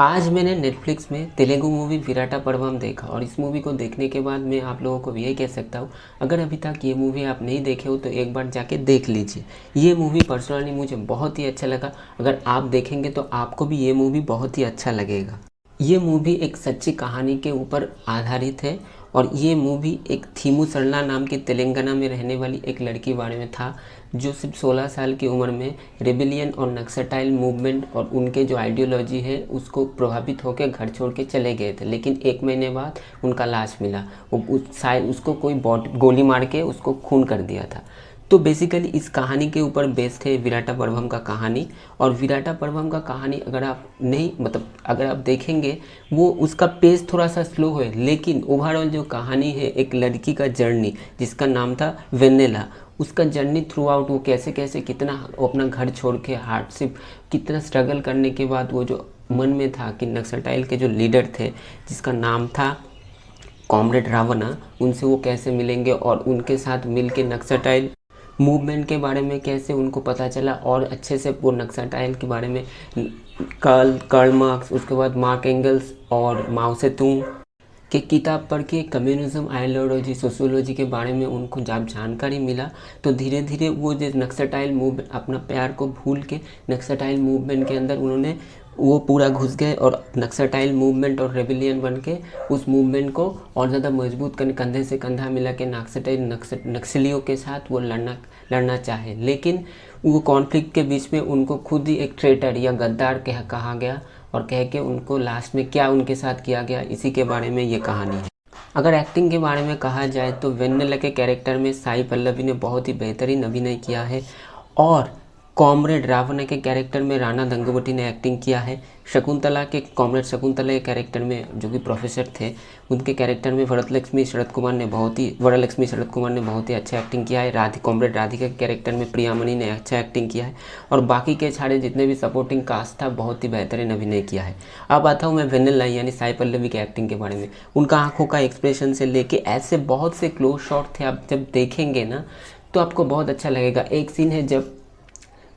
आज मैंने नेटफ्लिक्स में तेलुगु मूवी विराटा पर्वम देखा और इस मूवी को देखने के बाद मैं आप लोगों को यही कह सकता हूँ, अगर अभी तक ये मूवी आप नहीं देखे हो तो एक बार जाके देख लीजिए। ये मूवी पर्सनली मुझे बहुत ही अच्छा लगा। अगर आप देखेंगे तो आपको भी ये मूवी बहुत ही अच्छा लगेगा। ये मूवी एक सच्ची कहानी के ऊपर आधारित है और ये मूवी एक थीमू सरला नाम की तेलंगाना में रहने वाली एक लड़की के बारे में था, जो सिर्फ 16 साल की उम्र में रेबेलियन और नक्सटाइल मूवमेंट और उनके जो आइडियोलॉजी है उसको प्रभावित होकर घर छोड़ के चले गए थे। लेकिन 1 महीने बाद उनका लाश मिला। वो शायद उसको कोई गोली मार के उसको खून कर दिया था। तो बेसिकली इस कहानी के ऊपर बेस्ड है विराटा पर्वम का कहानी। और विराटा पर्वम का कहानी अगर आप नहीं अगर आप देखेंगे, वो उसका पेस थोड़ा सा स्लो है, लेकिन ओवरऑल जो कहानी है एक लड़की का जर्नी जिसका नाम था वेनेला, उसका जर्नी थ्रू आउट वो कैसे कैसे कितना वो अपना घर छोड़ के हार्डशिप कितना स्ट्रगल करने के बाद वो जो मन में था कि नक्सटाइल के जो लीडर थे जिसका नाम था कॉमरेड रावणा, उनसे वो कैसे मिलेंगे और उनके साथ मिल के नक्सटाइल मूवमेंट के बारे में कैसे उनको पता चला और अच्छे से वो नक्सटाइल के बारे में कार्ल मार्क्स, उसके बाद मार्क एंगल्स और माओ सेतुंग के किताब पढ़ के कम्युनिज्म आइडियोलॉजी सोशियोलॉजी के बारे में उनको जब जानकारी मिला तो धीरे धीरे वो जो नक्सटाइल मूव अपना प्यार को भूल के नक्सटाइल मूवमेंट के अंदर उन्होंने वो पूरा घुस गए और नक्सटाइल मूवमेंट और रेबेलियन बन के उस मूवमेंट को और ज़्यादा मजबूत करने कंधे से कंधा मिला के नक्सलियों के साथ वो लड़ना चाहे। लेकिन वो कॉन्फ्लिक्ट के बीच में उनको खुद ही एक ट्रेटर या गद्दार कहा गया और कह के उनको लास्ट में क्या उनके साथ किया गया, इसी के बारे में ये कहानी है। अगर एक्टिंग के बारे में कहा जाए तो वेन्नेला के कैरेक्टर में साई पल्लवी ने बहुत ही बेहतरीन अभिनय किया है और कॉमरेड रावणा के कैरेक्टर में राणा दंगोबती ने एक्टिंग किया है। शकुंतला के कॉमरेड शकुंतला के कैरेक्टर में जो कि प्रोफेसर थे, उनके कैरेक्टर में वरलक्ष्मी शरद कुमार ने बहुत ही अच्छा एक्टिंग किया है। कॉमरेड राधिका के कैरेक्टर में प्रियामणि ने अच्छा एक्टिंग किया है और बाकी के सारे जितने भी सपोर्टिंग कास्ट था बहुत ही बेहतरीन अभिनय किया है। अब आता हूँ मैं वेनेला यानी साई पल्लवी के एक्टिंग के बारे में। उनका आंखों का एक्सप्रेशन से लेके ऐसे बहुत से क्लोज शॉट थे, आप जब देखेंगे ना तो आपको बहुत अच्छा लगेगा। एक सीन है जब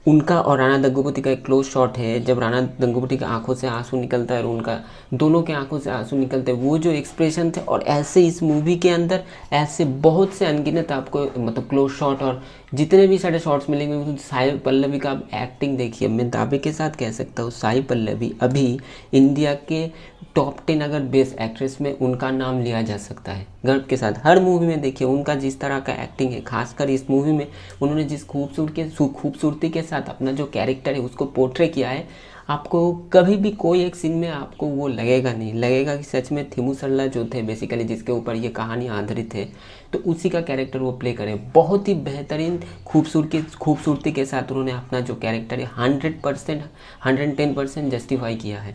उनका और राणा दग्गुबाती का एक क्लोज शॉट है, जब राणा दग्गुबाती की आंखों से आंसू निकलता है और उनका दोनों के आंखों से आंसू निकलते हैं, वो जो एक्सप्रेशन थे। और ऐसे इस मूवी के अंदर ऐसे बहुत से अनगिनत आपको क्लोज शॉट और जितने भी सारे शॉट्स मिलेंगे। तो साई पल्लवी का आप एक्टिंग देखिए, मैं दावे के साथ कह सकता हूँ साई पल्लवी अभी इंडिया के टॉप 10 अगर बेस्ट एक्ट्रेस में उनका नाम लिया जा सकता है गर्व के साथ। हर मूवी में देखिए उनका जिस तरह का एक्टिंग है, खासकर इस मूवी में उन्होंने जिस खूबसूरती के साथ अपना जो कैरेक्टर है उसको पोर्ट्रे किया है, आपको कभी भी कोई एक सीन में आपको वो लगेगा कि सच में थीमू सरला जो थे बेसिकली जिसके ऊपर ये कहानी आधारित है, तो उसी का कैरेक्टर वो प्ले करे। बहुत ही बेहतरीन खूबसूरती के साथ उन्होंने अपना जो कैरेक्टर है 100% 110% जस्टिफाई किया है।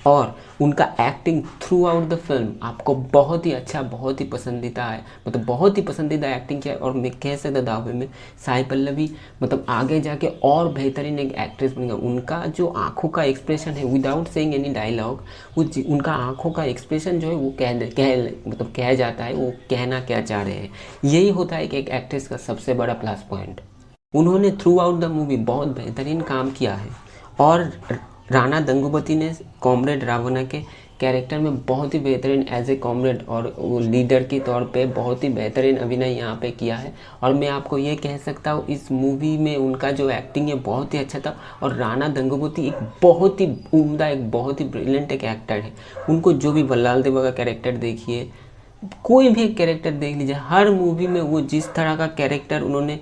और उनका acting through out the film आपको बहुत ही अच्छा, बहुत ही पसंदीदा है, बहुत ही पसंदीदा एक्टिंग किया है। और मैं कह सकता दावे में साई पल्लवी आगे जाके और बेहतरीन एक एक्ट्रेस बनेगा। उनका जो आंखों का एक्सप्रेशन है विदाउट सेइंग एनी डायलॉग, उनका आंखों का एक्सप्रेशन जो है वो कह जाता है वो कहना क्या चाह रहे हैं। यही होता है कि एक एक्ट्रेस का सबसे बड़ा प्लस पॉइंट। उन्होंने थ्रू आउट द मूवी बहुत बेहतरीन काम किया है और राणा दंगुबती ने कॉमरेड रावणा के कैरेक्टर में बहुत ही बेहतरीन एज ए कॉमरेड और वो लीडर के तौर पे बहुत ही बेहतरीन अभिनय यहाँ पे किया है। और मैं आपको ये कह सकता हूँ इस मूवी में उनका जो एक्टिंग है बहुत ही अच्छा था। और राणा दंगुबती एक बहुत ही उम्दा, एक बहुत ही ब्रिलियंट एक एक्टर है। उनको जो भी बल्लाल देवा का कैरेक्टर देखिए, कोई भी एक कैरेक्टर देख लीजिए, हर मूवी में वो जिस तरह का कैरेक्टर उन्होंने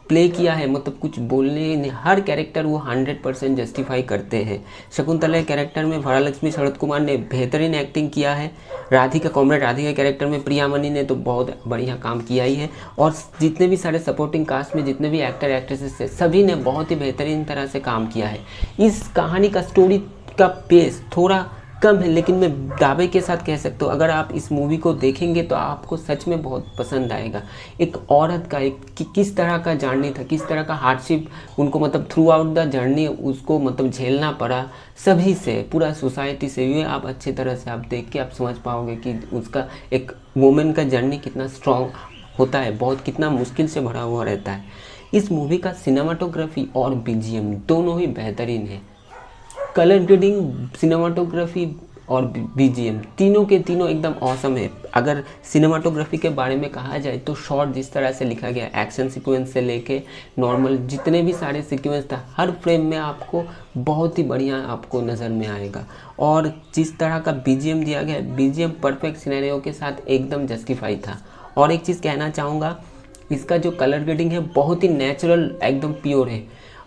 प्ले किया है, कुछ बोलने नहीं, हर कैरेक्टर वो 100% जस्टिफाई करते हैं। शकुंतला के कैरेक्टर में वरलक्ष्मी शरद कुमार ने बेहतरीन एक्टिंग किया है। कॉमरेड राधिका कैरेक्टर में प्रियामणि ने तो बहुत बढ़िया काम किया ही है। और जितने भी सारे सपोर्टिंग कास्ट में जितने भी एक्टर एक्ट्रेसेस थे सभी ने बहुत ही बेहतरीन तरह से काम किया है। इस कहानी का स्टोरी का पेस थोड़ा कम है, लेकिन मैं दावे के साथ कह सकता हूँ अगर आप इस मूवी को देखेंगे तो आपको सच में बहुत पसंद आएगा। एक औरत का किस तरह का जर्नी था, किस तरह का हार्डशिप उनको थ्रू आउट द जर्नी उसको झेलना पड़ा सभी से, पूरा सोसाइटी से। ये आप अच्छी तरह से आप देख के आप समझ पाओगे कि उसका एक वुमेन का जर्नी कितना स्ट्रॉन्ग होता है, बहुत कितना मुश्किल से भरा हुआ रहता है। इस मूवी का सिनेमाटोग्राफी और बीजीएम दोनों ही बेहतरीन है। कलर ग्रेडिंग, सिनेमाटोग्राफी और बीजीएम तीनों के तीनों एकदम ऑसम है। अगर सिनेमाटोग्राफी के बारे में कहा जाए तो शॉट जिस तरह से लिखा गया, एक्शन सीक्वेंस से लेके नॉर्मल जितने भी सारे सीक्वेंस था, हर फ्रेम में आपको बहुत ही बढ़िया आपको नज़र में आएगा। और जिस तरह का बीजीएम दिया गया, बीजीएम परफेक्ट सिनेरियो के साथ एकदम जस्टिफाई था। और एक चीज़ कहना चाहूँगा, इसका जो कलर ग्रेडिंग है बहुत ही नेचुरल, एकदम प्योर है।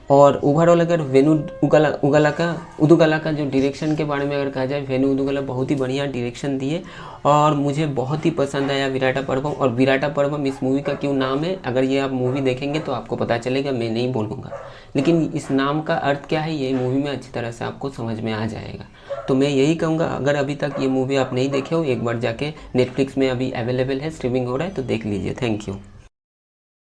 और ओवरऑल अगर वेणु उदुगला का जो डायरेक्शन के बारे में अगर कहा जाए, वेणु उदुगला बहुत ही बढ़िया डायरेक्शन दिए और मुझे बहुत ही पसंद आया विराटा पर्वम। और विराटा पर्वम इस मूवी का क्यों नाम है, अगर ये आप मूवी देखेंगे तो आपको पता चलेगा, मैं नहीं बोलूँगा, लेकिन इस नाम का अर्थ क्या है ये मूवी में अच्छी तरह से आपको समझ में आ जाएगा। तो मैं यही कहूँगा, अगर अभी तक ये मूवी आप नहीं देखे हो, एक बार जाके नेटफ्लिक्स में अभी अवेलेबल है, स्ट्रीमिंग हो रहा है, तो देख लीजिए। Thank you.